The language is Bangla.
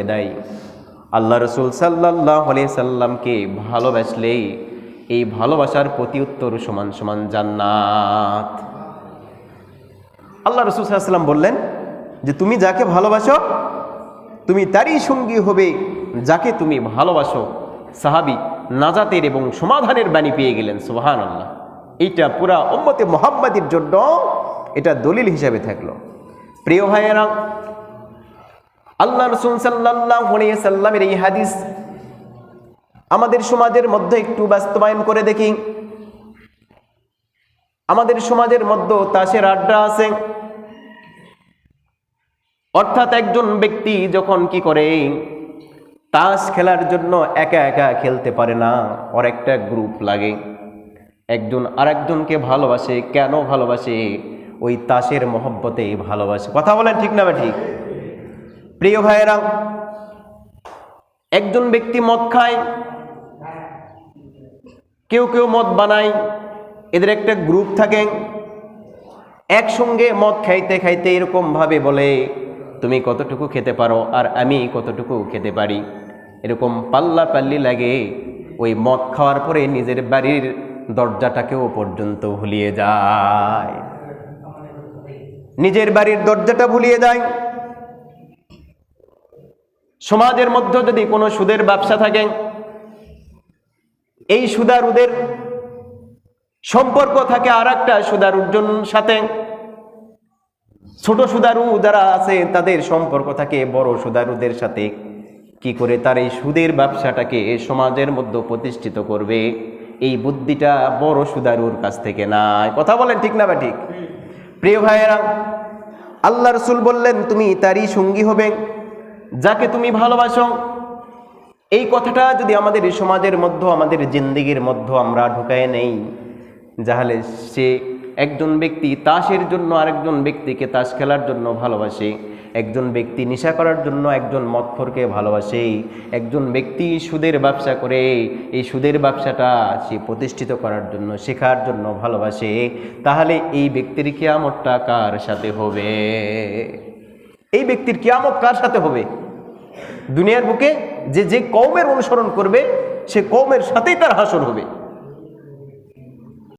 দেয়। আল্লাহ রাসূল সাল্লাল্লাহু আলাইহি সাল্লামকে ভালোবাসলেই এই ভালোবাসার প্রতি উত্তর সমান সমান জান্নাত। আল্লাহ রাসূল সাল্লাল্লাহু আলাইহি সাল্লাম বললেন যে তুমি যাকে ভালোবাসো তুমি তারই সঙ্গী হবে যাকে তুমি ভালোবাসো। সাহাবী নাজাতের এবং সমাধানের বাণী পেয়ে গেলেন। সুবহানাল্লাহ। এইটা পুরা উম্মতে মুহাম্মাদীর জন্য এটা দলিল হিসেবে থাকলো। প্রিয় ভাইয়েরা, আল্লাহ রাসূল সাল্লাল্লাহু আলাইহি সাল্লামের এই হাদিস আমাদের সমাজের মধ্যে একটু বাস্তবায়ন করে দেখি। আমাদের সমাজের মধ্যে তাসের আড্ডা আছে, অর্থাৎ একজন ব্যক্তি যখন কি করে তাস খেলার জন্য একা একা খেলতে পারে না, ওর একটা গ্রুপ লাগে। একজন আরেকজনকে ভালোবাসে। কেন ভালোবাসে? ওই তাসের মহব্বতে ভালোবাসে। কথা বলেন ঠিক না ঠিক? প্রিয় ভাইয়েরা, একজন ব্যক্তি মদ খায়, কেউ কেউ মদ বানায়, এদের একটা গ্রুপ থাকে। একসঙ্গে মদ খাইতে খাইতে এরকম ভাবে বলে তুমি কতটুকু খেতে পারো আর আমি কতটুকু খেতে পারি। এরকম পাল্লা পাল্লি লাগে। ওই মদ খাওয়ার পরে নিজের বাড়ির দরজাটাকেও পর্যন্ত ভুলিয়ে যায়। নিজের বাড়ির দরজাটা ভুলিয়ে যায়। সমাজের মধ্যে যদি কোনো সুদের ব্যবসা থাকে, এই সুদারুদের সম্পর্ক থাকে আর একটা সুদারুর সাথে। ছোট সুদারু যারা আছে তাদের সম্পর্ক থাকে বড় সুদারুদের সাথে। কি করে তার এই সুদের ব্যবসাটাকে সমাজের মধ্যে প্রতিষ্ঠিত করবে, এই বুদ্ধিটা বড় সুদারুর কাছ থেকে নাই। কথা বলেন ঠিক না বা ঠিক? প্রিয় ভাইয়েরা, আল্লাহ রাসূল বললেন তুমি তারই সঙ্গী হবে যাকে তুমি ভালোবাসো। এই কথাটা যদি আমাদের সমাজের মধ্যে, আমাদের জিন্দেগির মধ্যে আমরা ঢুকায় নেই, তাহলে সে একজন ব্যক্তি তাসের জন্য আরেকজন ব্যক্তিকে তাস খেলার জন্য ভালোবাসে, একজন ব্যক্তি নেশা করার জন্য একজন মদখোরকে ভালোবাসে, একজন ব্যক্তি সুদের ব্যবসা করে এই সুদের ব্যবসাটা সে প্রতিষ্ঠিত করার জন্য, শেখার জন্য ভালোবাসে, তাহলে এই ব্যক্তির কিয়ামতটা কার সাথে হবে? এই ব্যক্তির কিয়ামত কার সাথে হবে? দুনিয়ার বুকে যে যে কওমের অনুসরণ করবে সে কওমের সাথেই তার হাসর হবে।